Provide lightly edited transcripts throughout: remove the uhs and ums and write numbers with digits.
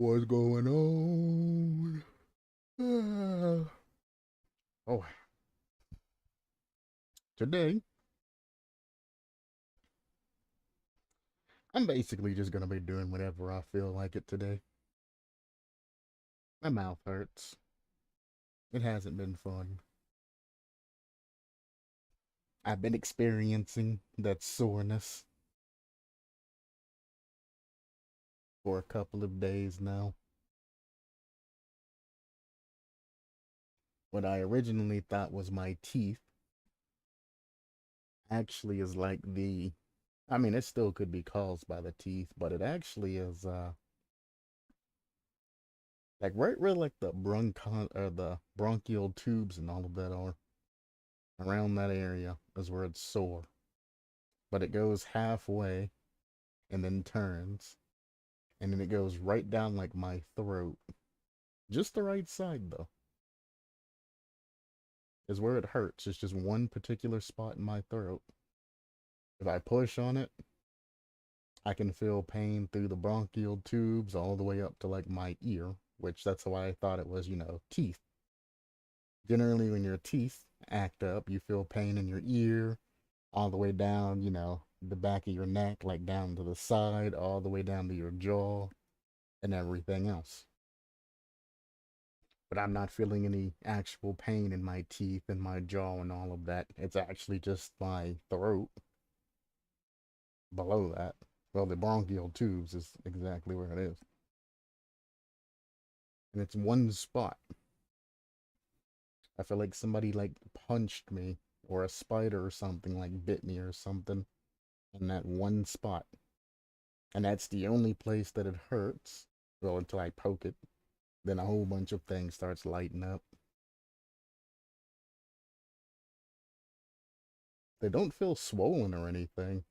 What's going on? Oh, today I'm basically just gonna be doing whatever I feel like it today. My mouth hurts. It hasn't been fun. I've been experiencing that soreness for a couple of days now. What I originally thought was my teeth actually is like I mean, it still could be caused by the teeth, but it actually is like right where like the bronchial tubes and all of that are. Around that area is where it's sore. But it goes halfway and then turns. And then it goes right down like my throat. Just the right side though. Is where it hurts. It's just one particular spot in my throat. If I push on it, I can feel pain through the bronchial tubes all the way up to like my ear, which that's why I thought it was, teeth. Generally, when your teeth act up, you feel pain in your ear, all the way down, the back of your neck, like down to the side, all the way down to your jaw, and everything else. But I'm not feeling any actual pain in my teeth and my jaw and all of that. It's actually just my throat below that. Well, the bronchial tubes is exactly where it is. And it's one spot. I feel like somebody like punched me or a spider or something like bit me or something in that one spot. And that's the only place that it hurts. Well, until I poke it. Then a whole bunch of things starts lighting up. They don't feel swollen or anything.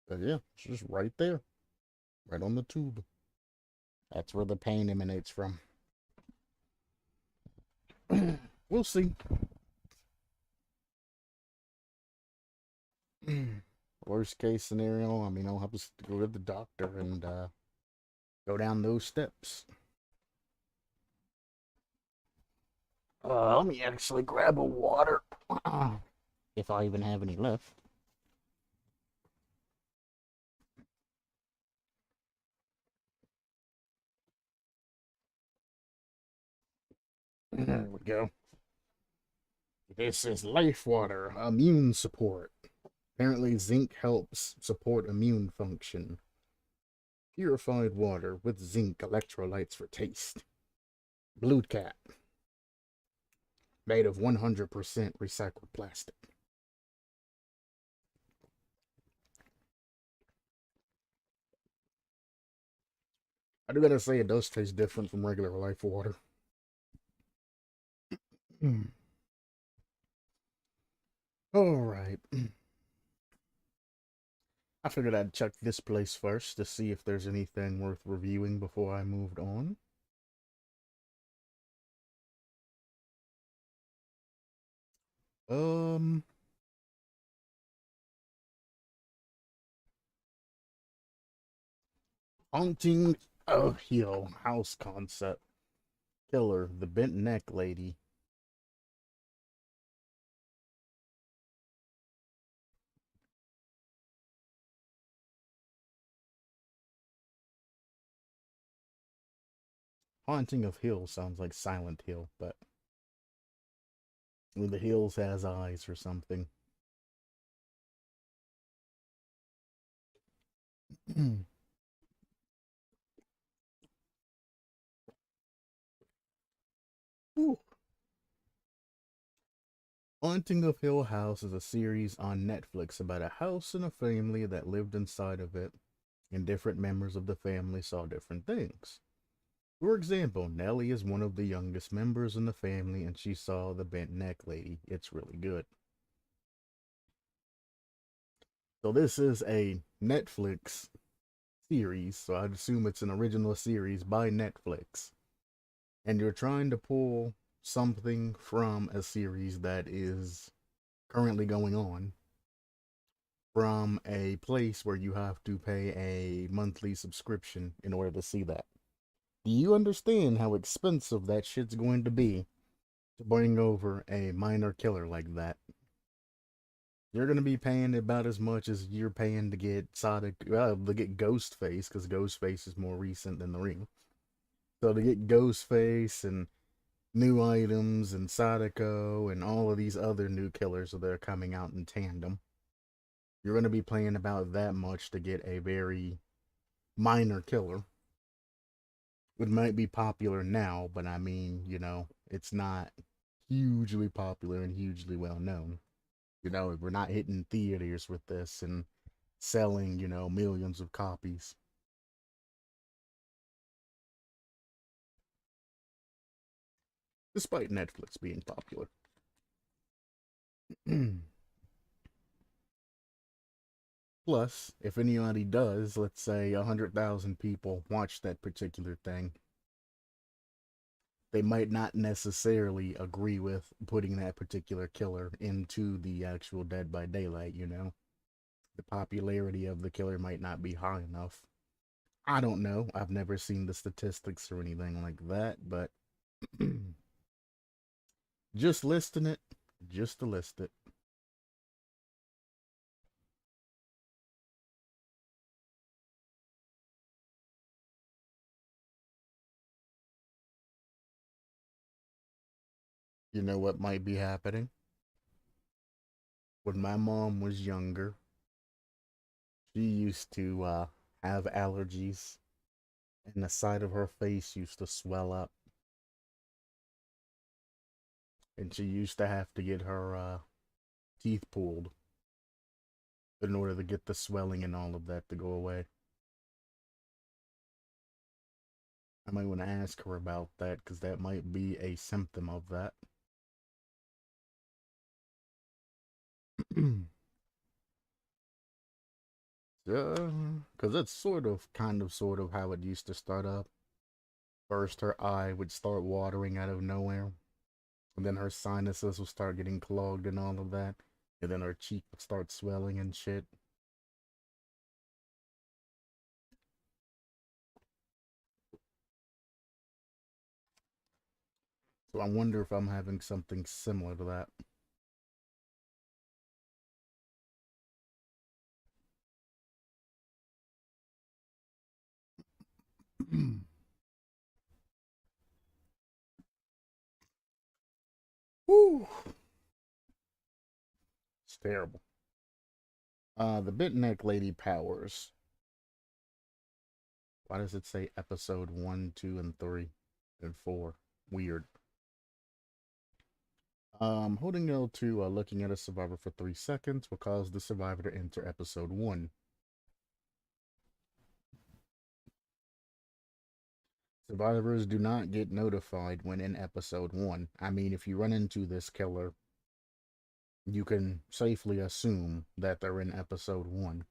But yeah, it's just right there. Right on the tube. That's where the pain emanates from. We'll see. Worst case scenario, I mean, I'll have to go to the doctor and go down those steps. Let me actually grab a water. If I even have any left. There we go. This is life water, immune support. Apparently, zinc helps support immune function. Purified water with zinc electrolytes for taste. Blue Cat. Made of 100% recycled plastic. I do gotta say, it does taste different from regular life water. Alright. I figured I'd check this place first to see if there's anything worth reviewing before I moved on. Um, Haunting a Hill house concept. Killer, the bent neck lady. Haunting of Hill sounds like Silent Hill, but the hills has eyes or something. Haunting of Hill House is a series on Netflix about a house and a family that lived inside of it, and different members of the family saw different things. For example, Nellie is one of the youngest members in the family and she saw the bent neck lady. It's really good. So this is a Netflix series, so I'd assume it's an original series by Netflix. And you're trying to pull something from a series that is currently going on from a place where you have to pay a monthly subscription in order to see that. Do you understand how expensive that shit's going to be to bring over a minor killer like that? You're gonna be paying about as much as you're paying to get to get Ghostface, because Ghostface is more recent than the ring. So to get Ghostface and new items and Sadako and all of these other new killers that are coming out in tandem, you're gonna be paying about that much to get a very minor killer. It might be popular now, but I mean, it's not hugely popular and hugely well known. We're not hitting theaters with this and selling, millions of copies. Despite Netflix being popular. Plus, if anybody does, let's say 100,000 people watch that particular thing, they might not necessarily agree with putting that particular killer into the actual Dead by Daylight, The popularity of the killer might not be high enough. I don't know. I've never seen the statistics or anything like that, but just listing it, just to list it. You know what might be happening? When my mom was younger, she used to have allergies, and the side of her face used to swell up. And she used to have to get her teeth pulled in order to get the swelling and all of that to go away. I might want to ask her about that because that might be a symptom of that. Because that's sort of how it used to start up. First, her eye would start watering out of nowhere, and then her sinuses would start getting clogged and all of that, and then her cheek would start swelling and shit. So I wonder if I'm having something similar to that. Woo! It's terrible. The Bit Neck Lady powers. Why does it say episode 1, 2, and 3, and 4? Weird. Holding L2 looking at a survivor for 3 seconds will cause the survivor to enter episode 1. Survivors do not get notified when in episode 1. I mean, if you run into this killer, you can safely assume that they're in episode 1.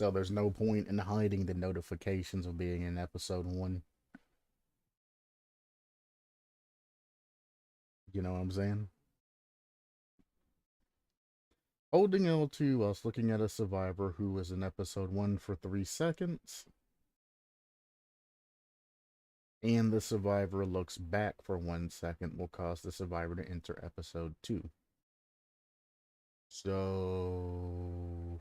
So there's no point in hiding the notifications of being in episode 1. You know what I'm saying? Holding L2 whilst looking at a survivor who was in episode 1 for 3 seconds. And the survivor looks back for 1 second will cause the survivor to enter episode 2. So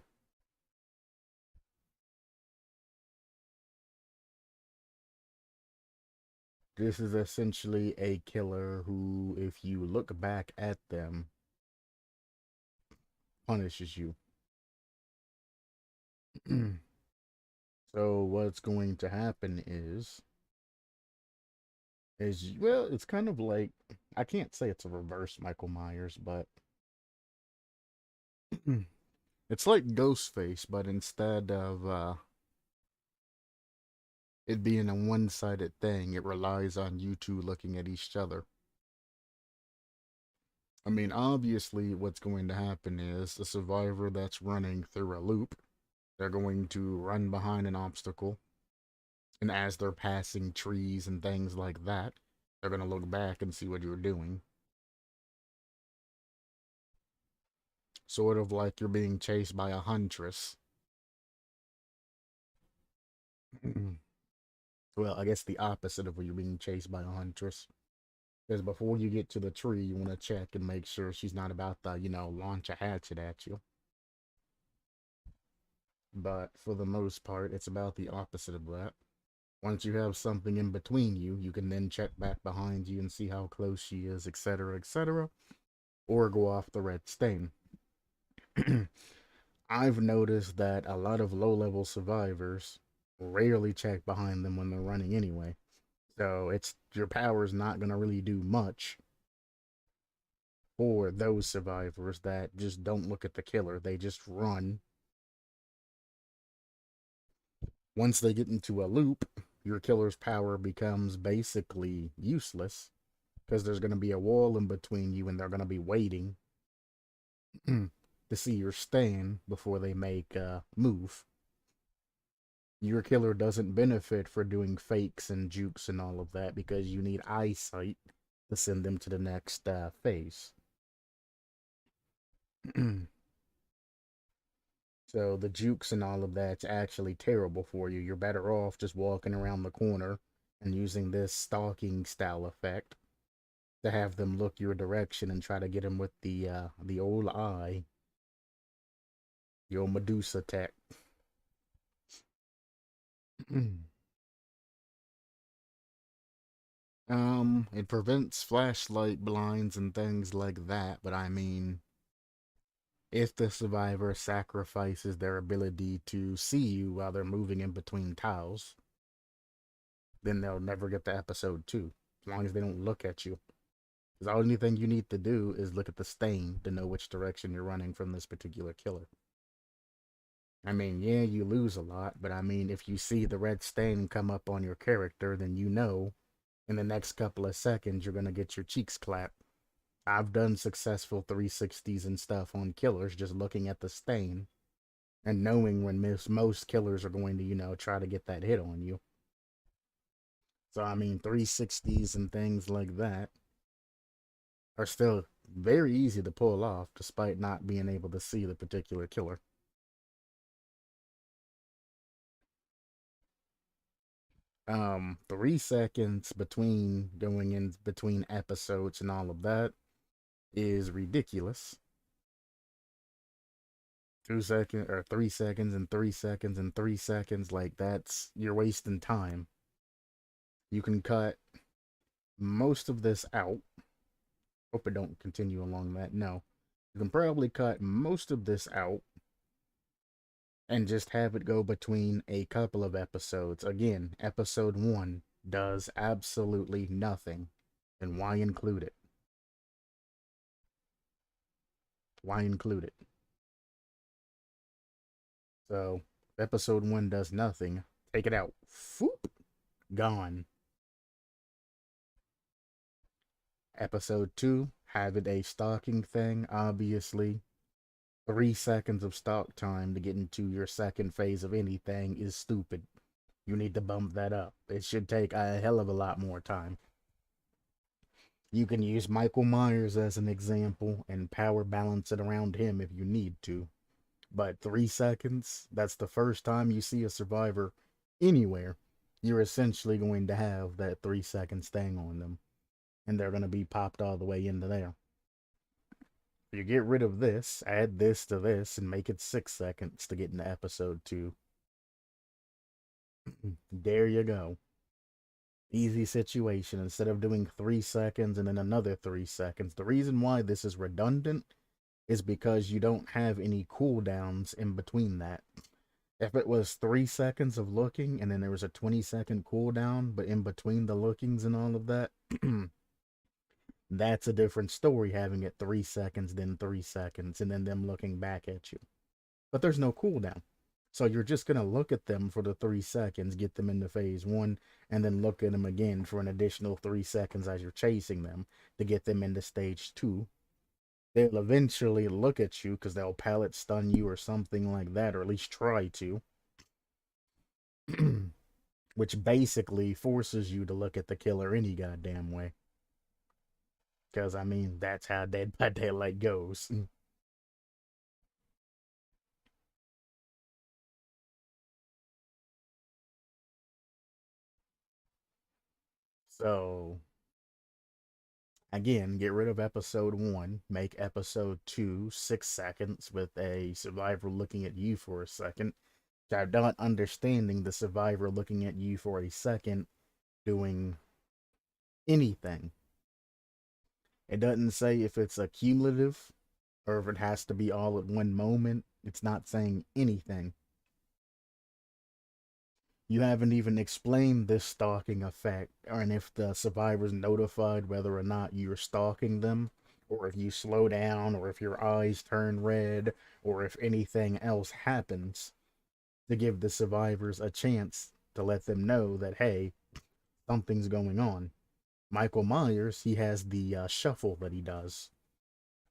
this is essentially a killer who, if you look back at them, punishes you. So what's going to happen is well, it's kind of like, I can't say it's a reverse Michael Myers, but it's like Ghostface, but instead of it being a one-sided thing, it relies on you two looking at each other. I mean, obviously, what's going to happen is the survivor that's running through a loop, they're going to run behind an obstacle, and as they're passing trees and things like that, they're going to look back and see what you're doing. Sort of like you're being chased by a huntress. Well, I guess the opposite of when you're being chased by a huntress. Because before you get to the tree, you want to check and make sure she's not about to, launch a hatchet at you. But for the most part, it's about the opposite of that. Once you have something in between you, you can then check back behind you and see how close she is, etc., etc., or go off the red stain. I've noticed that a lot of low level survivors rarely check behind them when they're running anyway. So it's your power's not gonna really do much for those survivors that just don't look at the killer. They just run. Once they get into a loop, your killer's power becomes basically useless because there's going to be a wall in between you and they're going to be waiting to see your stand before they make a move. Your killer doesn't benefit for doing fakes and jukes and all of that because you need eyesight to send them to the next phase. So the jukes and all of that's actually terrible for you. You're better off just walking around the corner and using this stalking style effect to have them look your direction and try to get them with the old eye, the old Medusa tech. It prevents flashlight blinds and things like that, but I mean, if the survivor sacrifices their ability to see you while they're moving in between tiles, then they'll never get to episode 2, as long as they don't look at you. Because the only thing you need to do is look at the stain to know which direction you're running from this particular killer. I mean, yeah, you lose a lot, but I mean, if you see the red stain come up on your character, then you know in the next couple of seconds you're going to get your cheeks clapped. I've done successful 360s and stuff on killers just looking at the stain and knowing when most killers are going to, try to get that hit on you. So, I mean, 360s and things like that are still very easy to pull off despite not being able to see the particular killer. 3 seconds between going in between episodes and all of that is ridiculous. 2 seconds or 3 seconds and 3 seconds and 3 seconds, like that's you're wasting time. You can cut most of this out. Hope it don't continue along that. No. You can probably cut most of this out and just have it go between a couple of episodes. Again, episode 1 does absolutely nothing. And why include it? Why include it? So, episode 1 does nothing. Take it out. Foop! Gone. Episode 2, have it a stalking thing, obviously. 3 seconds of stalk time to get into your second phase of anything is stupid. You need to bump that up. It should take a hell of a lot more time. You can use Michael Myers as an example and power balance it around him if you need to. But 3 seconds, that's the first time you see a survivor anywhere. You're essentially going to have that 3 seconds thing on them. And they're going to be popped all the way into there. You get rid of this, add this to this, and make it 6 seconds to get into episode 2. There you go. Easy situation. Instead of doing 3 seconds and then another 3 seconds. The reason why this is redundant is because you don't have any cooldowns in between that. If it was 3 seconds of looking and then there was a 20-second cooldown, but in between the lookings and all of that, that's a different story, having it 3 seconds, then 3 seconds, and then them looking back at you. But there's no cooldown. So you're just going to look at them for the 3 seconds, get them into phase 1, and then look at them again for an additional 3 seconds as you're chasing them to get them into stage 2. They'll eventually look at you because they'll pallet stun you or something like that, or at least try to. Which basically forces you to look at the killer any goddamn way. Because, I mean, that's how Dead by Daylight goes. So again, get rid of episode 1, make episode 2 6 seconds with a survivor looking at you for a second. I'm not understanding the survivor looking at you for a second doing anything. It doesn't say if it's a cumulative or if it has to be all at one moment. It's not saying anything. You haven't even explained this stalking effect, and if the survivor's notified whether or not you're stalking them, or if you slow down, or if your eyes turn red, or if anything else happens, to give the survivors a chance to let them know that, hey, something's going on. Michael Myers, he has the shuffle that he does.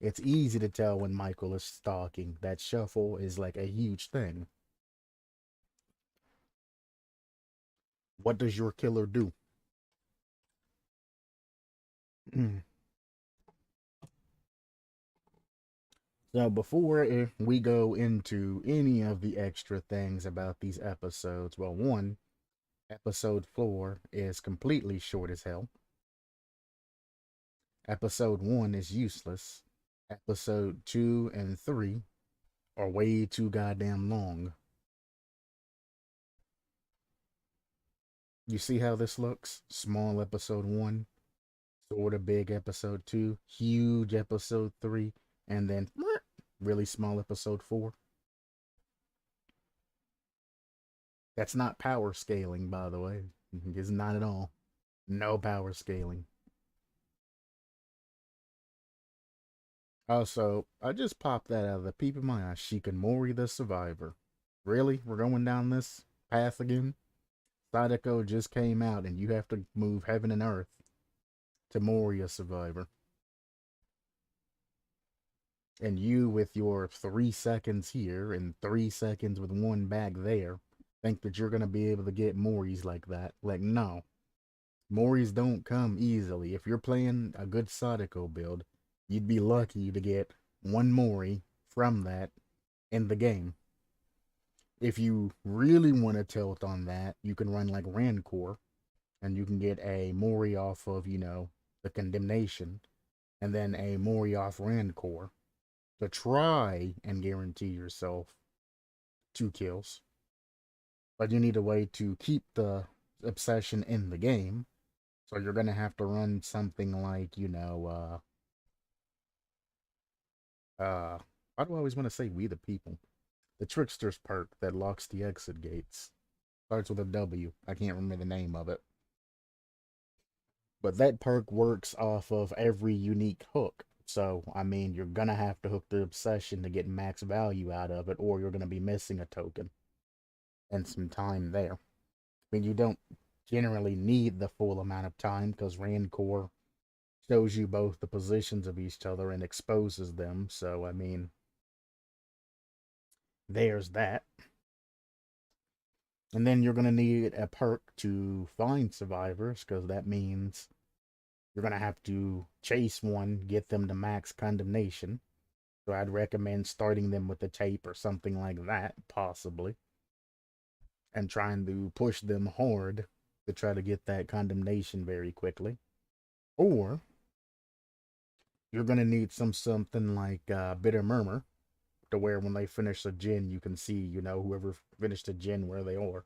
It's easy to tell when Michael is stalking. That shuffle is like a huge thing. What does your killer do? So before we go into any of the extra things about these episodes, well, one, episode 4 is completely short as hell. Episode 1 is useless. Episode 2 and 3 are way too goddamn long. You see how this looks? Small episode 1, sort of big episode 2, huge episode 3, and then really small episode 4. That's not power scaling, by the way. It's not at all. No power scaling. Also, I just popped that out of the peep of my eye. Shikanori the Survivor. Really? We're going down this path again? Sadako just came out and you have to move heaven and earth to Mori a Survivor. And you, with your 3 seconds here and 3 seconds with one back there, think that you're going to be able to get Moris like that. Like, no. Moris don't come easily. If you're playing a good Sadako build, you'd be lucky to get one Mori from that in the game. If you really want to tilt on that, you can run like Rancor, and you can get a Mori off of, the Condemnation, and then a Mori off Rancor to try and guarantee yourself 2 kills. But you need a way to keep the obsession in the game, so you're going to have to run something like, why do I always want to say we the people? The Trickster's perk that locks the exit gates. Starts with a W. I can't remember the name of it. But that perk works off of every unique hook. So, I mean, you're gonna have to hook the obsession to get max value out of it, or you're gonna be missing a token and some time there. I mean, you don't generally need the full amount of time because Rancor shows you both the positions of each other and exposes them. So, I mean, there's that. And then you're going to need a perk to find survivors because that means you're going to have to chase one, get them to max condemnation. So I'd recommend starting them with the tape or something like that, possibly. And trying to push them hard to try to get that condemnation very quickly. Or you're going to need something like Bitter Murmur to where when they finish a gen, you can see, whoever finished a gen where they are.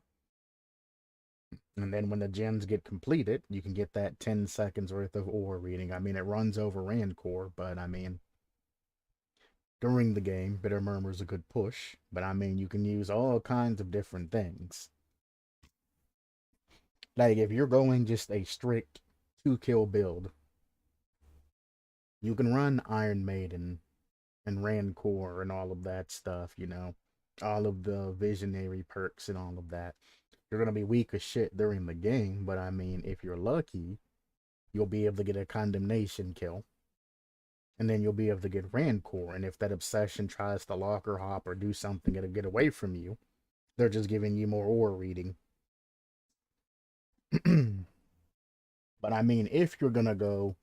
And then when the gens get completed, you can get that 10 seconds worth of ore reading. I mean, it runs over Rancor, but I mean, during the game, Bitter Murmur is a good push. But I mean, you can use all kinds of different things. Like, if you're going just a strict 2-kill build, you can run Iron Maiden and Rancor and all of that stuff, all of the visionary perks and all of that. You're going to be weak as shit during the game, but I mean, if you're lucky, you'll be able to get a condemnation kill. And then you'll be able to get Rancor. And if that obsession tries to locker hop or do something to get away from you, they're just giving you more ore reading. But I mean, if you're gonna go,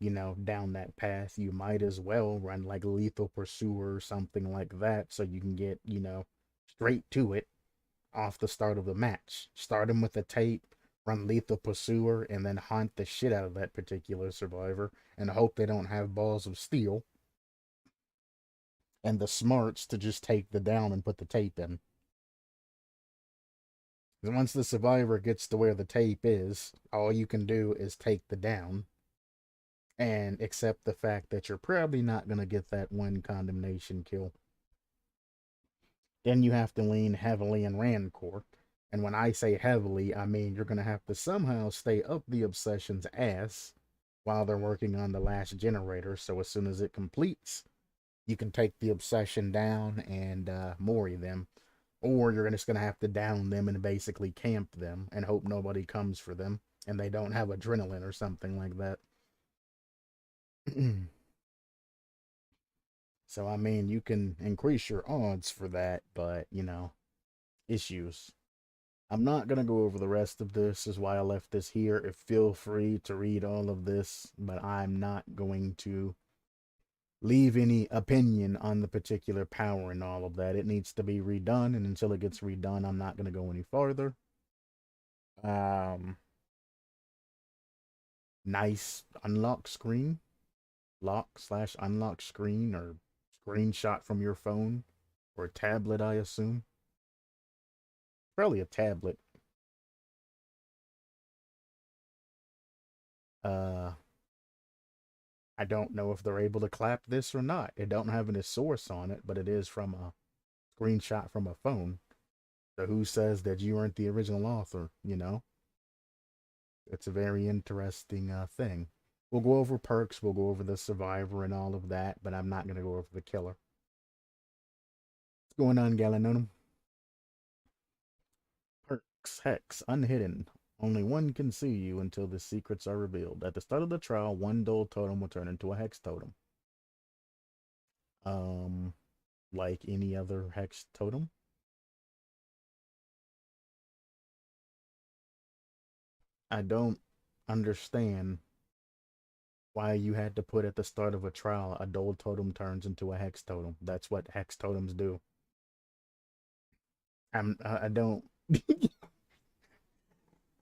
down that path, you might as well run like Lethal Pursuer or something like that so you can get, straight to it off the start of the match. Start them with a tape run lethal pursuer, and then hunt the shit out of that particular survivor and hope they don't have balls of steel and the smarts to just take the down and put the tape in. And once the survivor gets to where the tape is, all you can do is take the down and accept the fact that you're probably not going to get that one condemnation kill. Then you have to lean heavily in Rancor. And when I say heavily, I mean you're going to have to somehow stay up the Obsession's ass while they're working on the last generator. So as soon as it completes, you can take the Obsession down and Mori them. Or you're just going to have to down them and basically camp them and hope nobody comes for them and they don't have adrenaline or something like that. So, I mean, you can increase your odds for that, but, issues. I'm not going to go over the rest of this, is why I left this here. If feel free to read all of this, but I'm not going to leave any opinion on the particular power and all of that. It needs to be redone, and until it gets redone, I'm not going to go any farther. Nice unlock screen, lock/unlock screen, or screenshot from your phone or tablet, I assume. Probably a tablet. I don't know if they're able to clap this or not. It don't have any source on it, but it is from a screenshot from a phone. So who says that you weren't the original author, It's a very interesting thing. We'll go over perks, we'll go over the survivor and all of that, but I'm not going to go over the killer. What's going on, Galanonim? Perks, Hex, Unhidden. Only one can see you until the secrets are revealed. At the start of the trial, one dull totem will turn into a hex totem. Um, like any other hex totem. I don't understand why you had to put at the start of a trial a dull totem turns into a hex totem. That's what hex totems do. I don't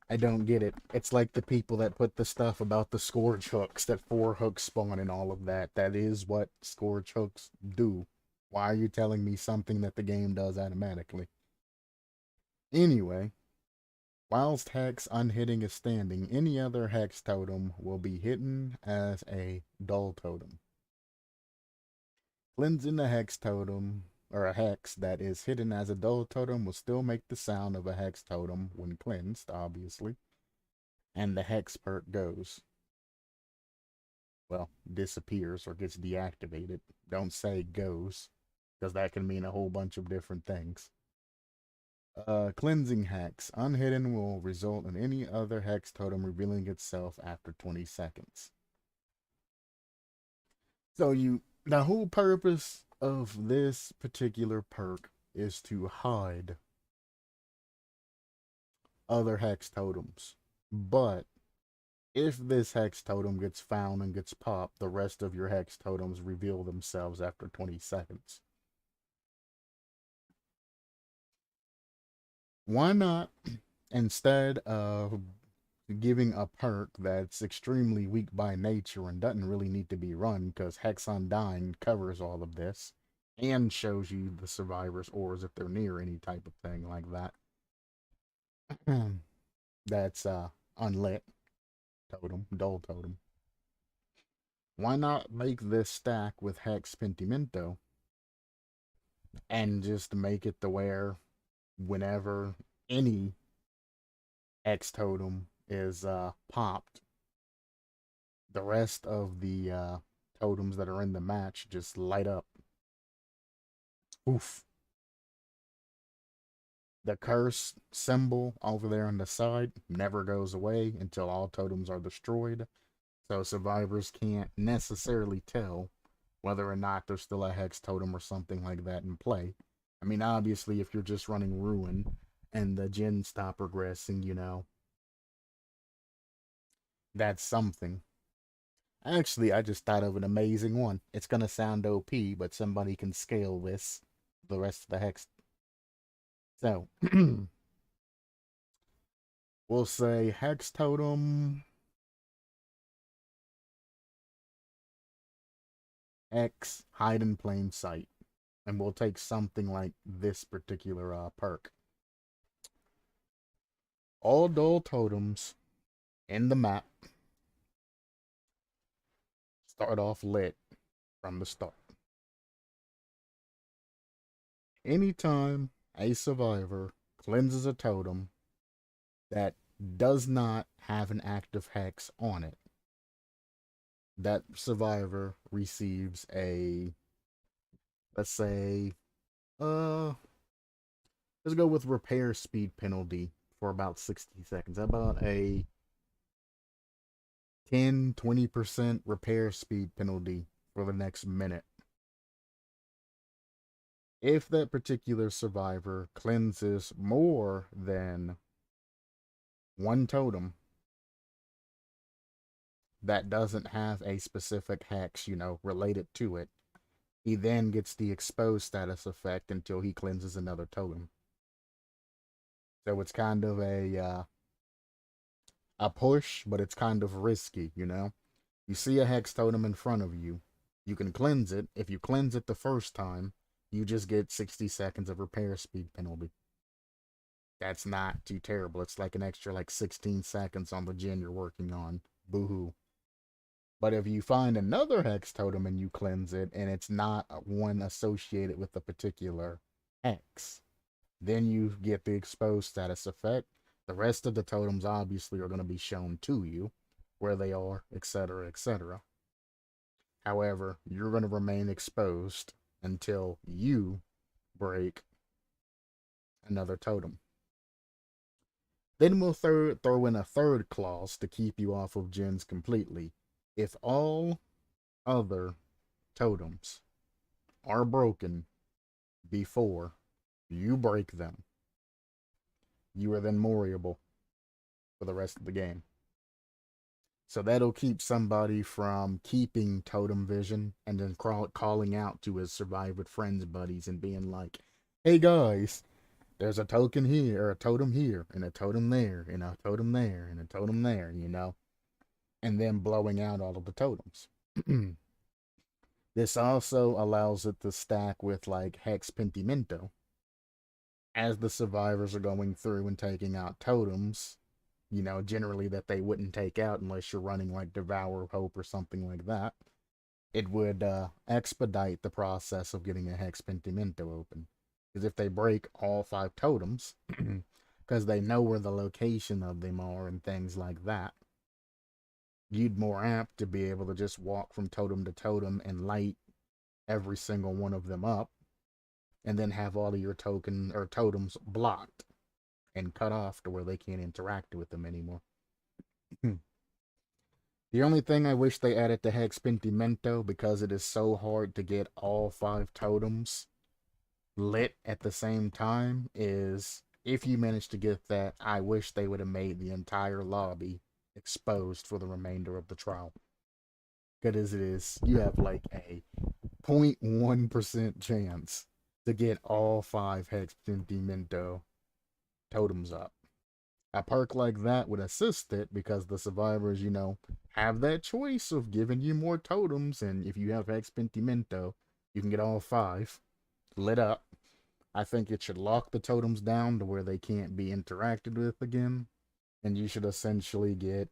I don't get it. It's like the people that put the stuff about the scourge hooks, that 4 hooks spawn and all of that. That is what scourge hooks do. Why are you telling me something that the game does automatically? Anyway, whilst Hex unhitting is standing, any other Hex totem will be hidden as a dull totem. Cleansing the Hex totem, or a Hex that is hidden as a dull totem, will still make the sound of a Hex totem when cleansed, obviously. And the Hex perk goes. Well, disappears or gets deactivated. Don't say goes, because that can mean a whole bunch of different things. Cleansing Hex. Unhidden will result in any other Hex totem revealing itself after 20 seconds. So the whole purpose of this particular perk is to hide other Hex totems. But if this Hex totem gets found and gets popped, the rest of your Hex totems reveal themselves after 20 seconds. Why not, instead of giving a perk that's extremely weak by nature and doesn't really need to be run, because Hex Undying covers all of this and shows you the survivor's ores if they're near any type of thing like that. That's unlit totem, dull totem. Why not make this stack with Hex Pentimento and just make it to where whenever any X totem is popped, the rest of the totems that are in the match just light up. Oof. The curse symbol over there on the side never goes away until all totems are destroyed. So survivors can't necessarily tell whether or not there's still a hex totem or something like that in play. I mean, obviously, if you're just running Ruin and the gens stop progressing, that's something. Actually, I just thought of an amazing one. It's gonna sound OP, but somebody can scale this the rest of the hex. So, We'll say Hex Totem X Hide in Plain Sight. And we'll take something like this particular perk. All dull totems in the map start off lit from the start. Anytime a survivor cleanses a totem that does not have an active hex on it, that survivor receives a, let's say, uh, let's go with repair speed penalty for about 60 seconds. About a 10-20% repair speed penalty for the next minute. If that particular survivor cleanses more than one totem that doesn't have a specific hex, related to it, he then gets the exposed status effect until he cleanses another totem. So it's kind of a push, but it's kind of risky, You see a hex totem in front of you, you can cleanse it. If you cleanse it the first time, you just get 60 seconds of repair speed penalty. That's not too terrible. It's like an extra 16 seconds on the gen you're working on. Boo-hoo. But if you find another hex totem and you cleanse it, and it's not one associated with a particular hex, then you get the exposed status effect. The rest of the totems obviously are going to be shown to you, where they are, etc., etc. However, you're going to remain exposed until you break another totem. Then we'll throw in a third clause to keep you off of gens completely. If all other totems are broken before you break them, you are then moriable for the rest of the game. So that'll keep somebody from keeping totem vision and then calling out to his survivor friends, buddies, and being like, hey guys, there's a token here, or a totem here, and a totem there, and a totem there, and a totem there, and then blowing out all of the totems. This also allows it to stack with Hex Pentimento. As the survivors are going through and taking out totems, generally that they wouldn't take out unless you're running Devour Hope or something like that, it would expedite the process of getting a Hex Pentimento open. Because if they break all 5 totems, because they know where the location of them are and things like that, you'd more apt to be able to just walk from totem to totem and light every single one of them up, and then have all of your totems blocked and cut off to where they can't interact with them anymore. The only thing I wish they added to Hex Pentimento, because it is so hard to get all 5 totems lit at the same time, is if you manage to get that, I wish they would have made the entire lobby exposed for the remainder of the trial. Good as it is, you have a 0.1% chance to get all 5 Hex Pentimento totems up. A perk like that would assist it, because the survivors, have that choice of giving you more totems, and if you have Hex Pentimento, you can get all 5 lit up. I think it should lock the totems down to where they can't be interacted with again, and you should essentially get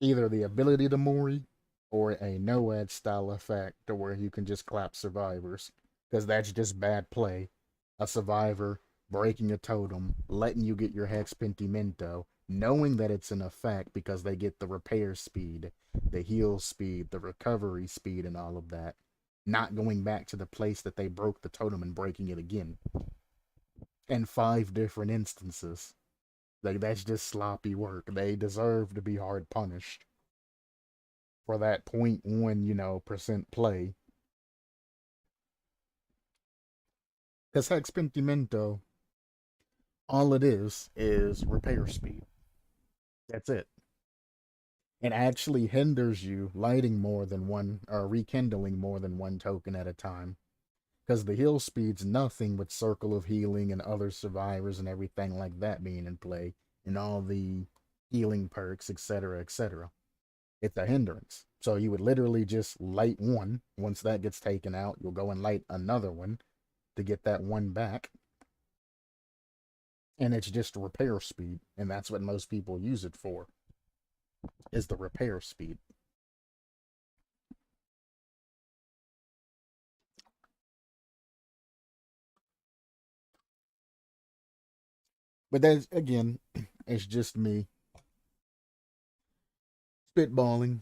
either the ability to Mori or a no-ad style effect to where you can just clap survivors, because that's just bad play. A survivor breaking a totem, letting you get your Hex Pentimento, knowing that it's an effect because they get the repair speed, the heal speed, the recovery speed, and all of that, not going back to the place that they broke the totem and breaking it again. In 5 different instances. That's just sloppy work. They deserve to be hard punished for that 0.1, percent play. Because Hex Pentimento, all it is repair speed. That's it. It actually hinders you lighting more than one, or rekindling more than one token at a time. Because the heal speed's nothing but Circle of Healing and other survivors and everything like that being in play. and all the healing perks, etc., etc. It's a hindrance. So you would literally just light one. Once that gets taken out, you'll go and light another one to get that one back. And it's just repair speed. And that's what most people use it for, is the repair speed. But that's, again, it's just me spitballing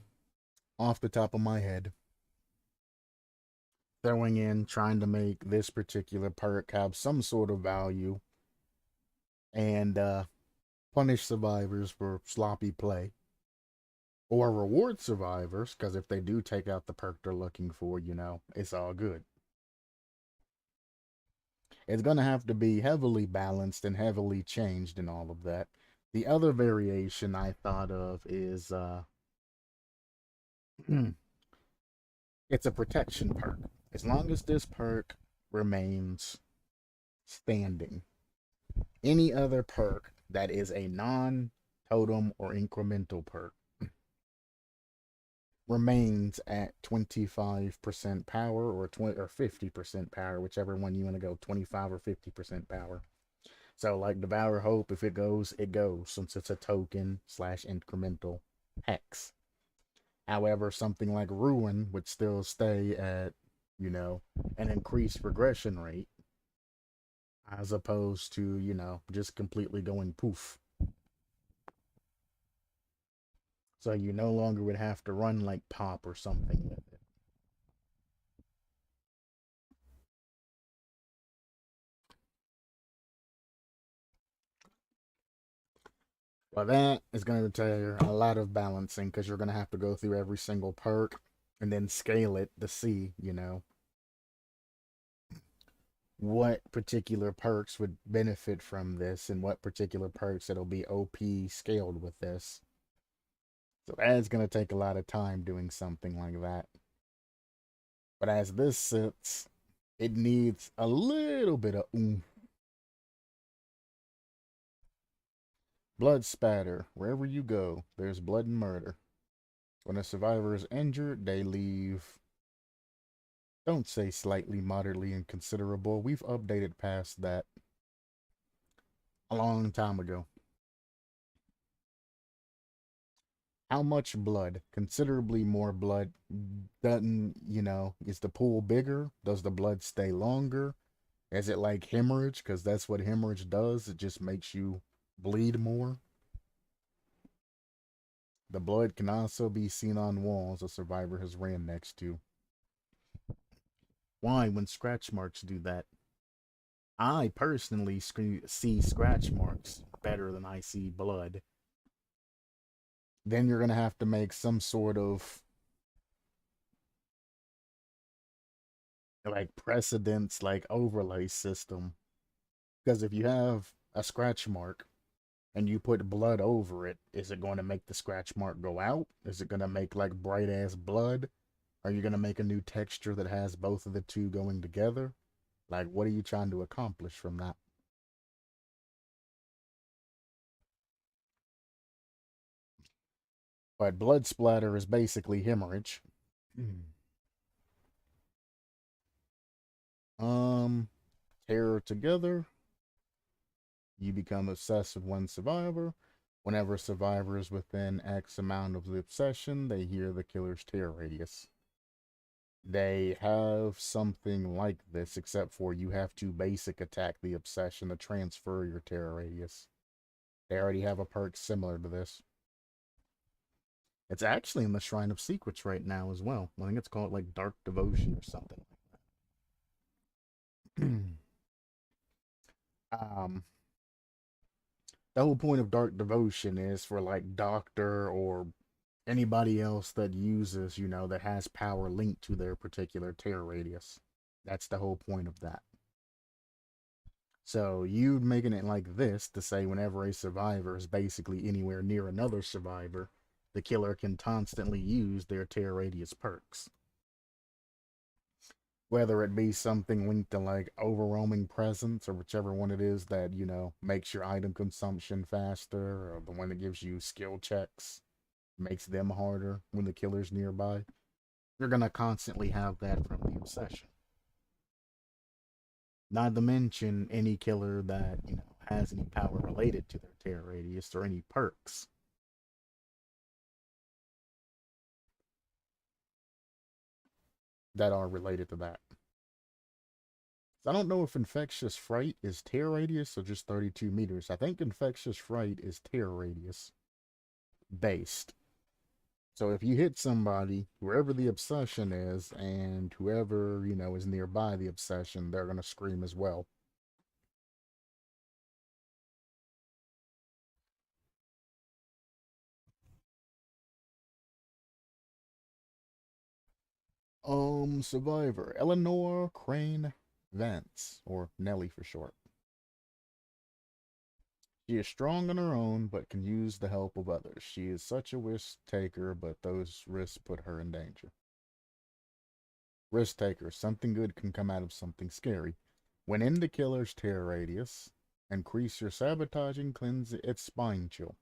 off the top of my head, throwing in, trying to make this particular perk have some sort of value and punish survivors for sloppy play, or reward survivors, because if they do take out the perk they're looking for, it's all good. It's going to have to be heavily balanced and heavily changed and all of that. The other variation I thought of is it's a protection perk. As long as this perk remains standing, any other perk that is a non-totem or incremental perk remains at 25% power, or 20 or 50% power, whichever one you want to go, 25 or 50% power. So like Devour Hope, if it goes, it goes, since it's a token slash incremental hex. However, something like Ruin would still stay at, an increased progression rate, as opposed to, just completely going poof. So you no longer would have to run like Pop or something with it. Well, that is going to require a lot of balancing, because you're going to have to go through every single perk and then scale it to see, what particular perks would benefit from this and what particular perks it'll be OP scaled with this. So that's going to take a lot of time doing something like that. But as this sits, it needs a little bit of oomph. Blood spatter. Wherever you go, there's blood and murder. When a survivor is injured, they leave. Don't say slightly, moderately, inconsiderable. We've updated past that a long time ago. How much blood? Considerably more blood. Doesn't, is the pool bigger? Does the blood stay longer? Is it like hemorrhage? Because that's what hemorrhage does. It just makes you bleed more. The blood can also be seen on walls a survivor has ran next to. Why, when scratch marks do that? I personally see scratch marks better than I see blood. Then you're going to have to make some sort of like precedence, like overlay system. Because if you have a scratch mark and you put blood over it, is it going to make the scratch mark go out? Is it going to make like bright ass blood? Are you going to make a new texture that has both of the two going together? Like, what are you trying to accomplish from that? But blood splatter is basically hemorrhage. um, Terror together. You become obsessed with one survivor. Whenever a survivor is within X amount of the obsession, they hear the killer's terror radius. They have something like this, except for you have to basic attack the obsession to transfer your terror radius. They already have a perk similar to this. It's actually in the Shrine of Secrets right now as well. I think it's called like Dark Devotion or something like that. The whole point of Dark Devotion is for like Doctor or anybody else that uses, that has power linked to their particular terror radius. That's the whole point of that. So you making it like this to say whenever a survivor is basically anywhere near another survivor, the killer can constantly use their terror radius perks. Whether it be something linked to like overwhelming presence or whichever one it is that, makes your item consumption faster, or the one that gives you skill checks, makes them harder when the killer's nearby. You're gonna constantly have that from the obsession. Not to mention any killer that, has any power related to their tear radius or any perks. That are related to that. I don't know if Infectious Fright is tear radius or just 32 meters. I think Infectious Fright is tear radius based. So if you hit somebody, wherever the obsession is, and whoever, is nearby the obsession, they're going to scream as well. Survivor. Eleanor Crane Vance, or Nellie for short. She is strong on her own, but can use the help of others. She is such a risk taker, but those risks put her in danger. Risk taker. Something good can come out of something scary. When in the killer's tear radius, increase your sabotaging cleanse its spine chill.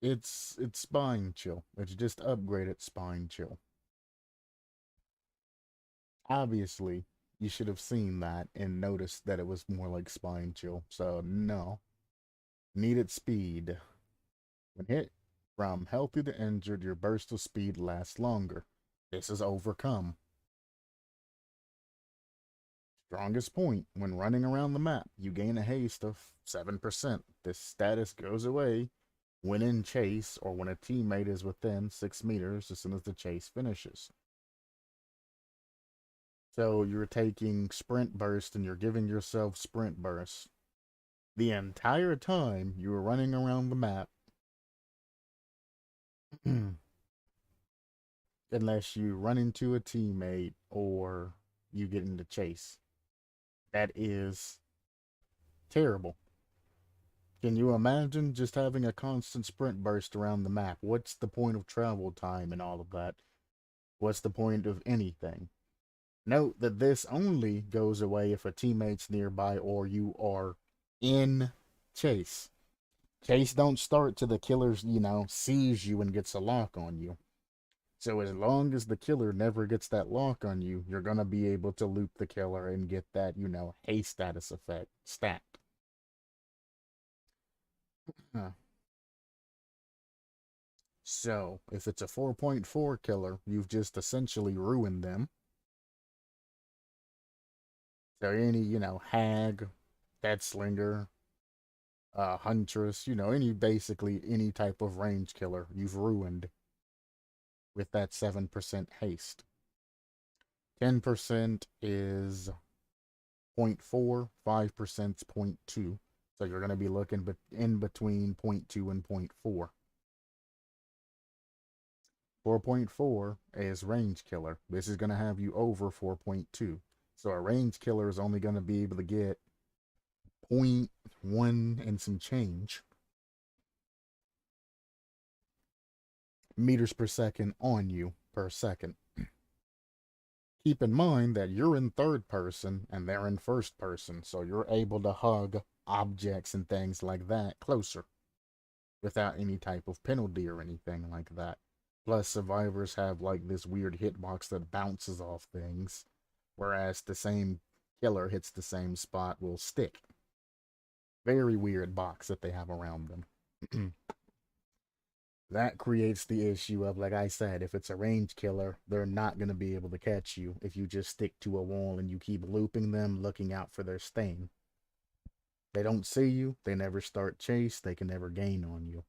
it's spine chill. It's just upgraded spine chill. Obviously, you should have seen that and noticed that it was more like spine chill. So no. Needed speed. When hit from healthy to injured, your burst of speed lasts longer. This is overcome. Strongest point. When running around the map, you gain a haste of 7%. This status goes away when in chase or when a teammate is within 6 meters as soon as the chase finishes. So you're taking sprint burst and you're giving yourself sprint burst. The entire time you were running around the map, unless you run into a teammate or you get into chase. That is terrible. Can you imagine just having a constant sprint burst around the map? What's the point of travel time and all of that? What's the point of anything? Note that this only goes away if a teammate's nearby or you are in chase. Chase don't start till the killer's, sees you and gets a lock on you. So as long as the killer never gets that lock on you, you're gonna be able to loot the killer and get that, haste status effect stat. Huh. So, if it's a 4.4 killer, you've just essentially ruined them. So any, hag, deathslinger, huntress, basically any type of range killer, you've ruined with that 7% haste. 10% is 0.4, 5% is 0.2. So you're going to be looking in between 0.2 and 0.4. 4.4 is range killer. This is going to have you over 4.2. So a range killer is only going to be able to get 0.1 and some change meters per second on you per second. Keep in mind that you're in third person and they're in first person, so you're able to hug objects and things like that closer without any type of penalty or anything like that. Plus, survivors have like this weird hitbox that bounces off things, whereas the same killer hits the same spot will stick. Very weird box that they have around them. That creates the issue of, like I said, if it's a range killer, they're not going to be able to catch you if you just stick to a wall and you keep looping them, looking out for their stain. They don't see you, they never start chase, they can never gain on you.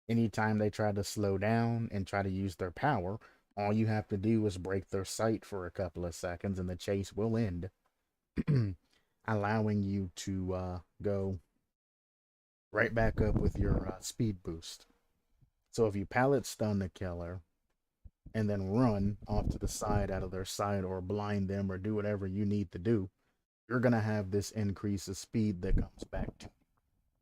Anytime they try to slow down and try to use their power, all you have to do is break their sight for a couple of seconds and the chase will end, allowing you to go right back up with your speed boost. So if you pallet stun the killer and then run off to the side out of their sight or blind them or do whatever you need to do, you're going to have this increase of speed that comes back to you,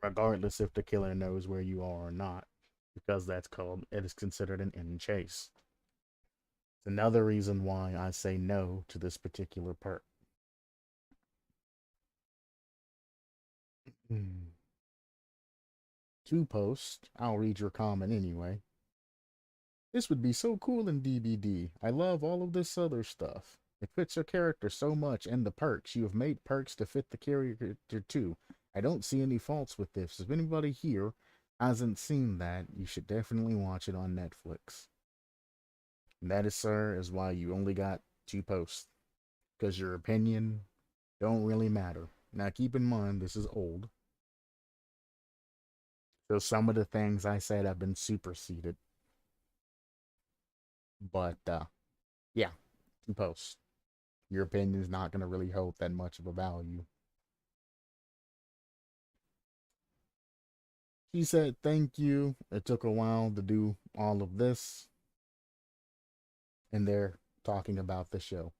regardless if the killer knows where you are or not, because it is considered an in chase. Another reason why I say no to this particular perk. Two posts. I'll read your comment anyway. This would be so cool in DBD. I love all of this other stuff. It fits your character so much and the perks. You have made perks to fit the character too. I don't see any faults with this. If anybody here hasn't seen that, you should definitely watch it on Netflix. And that is, sir, is why you only got two posts. Because your opinion don't really matter. Now keep in mind this is old. So some of the things I said have been superseded. But yeah, two posts. Your opinion is not going to really hold that much of a value. She said, thank you. It took a while to do all of this. And they're talking about the show.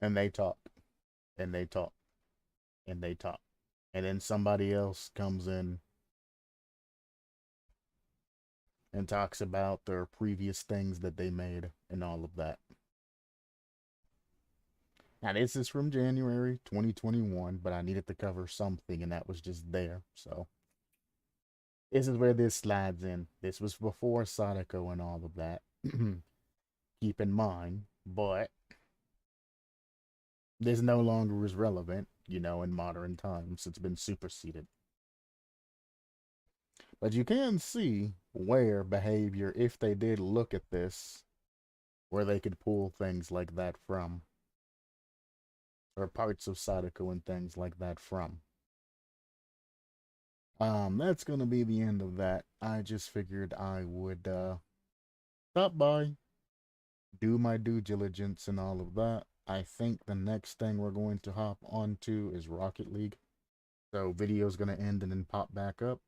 And they talk. And they talk. And they talk. And then somebody else comes in and talks about their previous things that they made and all of that. Now, this is from January 2021, but I needed to cover something, and that was just there. So, this is where this slides in. This was before Sadako and all of that. Keep in mind, but this no longer is relevant, in modern times. It's been superseded. But you can see where behavior, if they did look at this, where they could pull things like that from. Or parts of Sadako and things like that from. That's gonna be the end of that. I just figured I would stop by, do my due diligence and all of that. I think the next thing we're going to hop onto is Rocket League. So video's gonna end and then pop back up.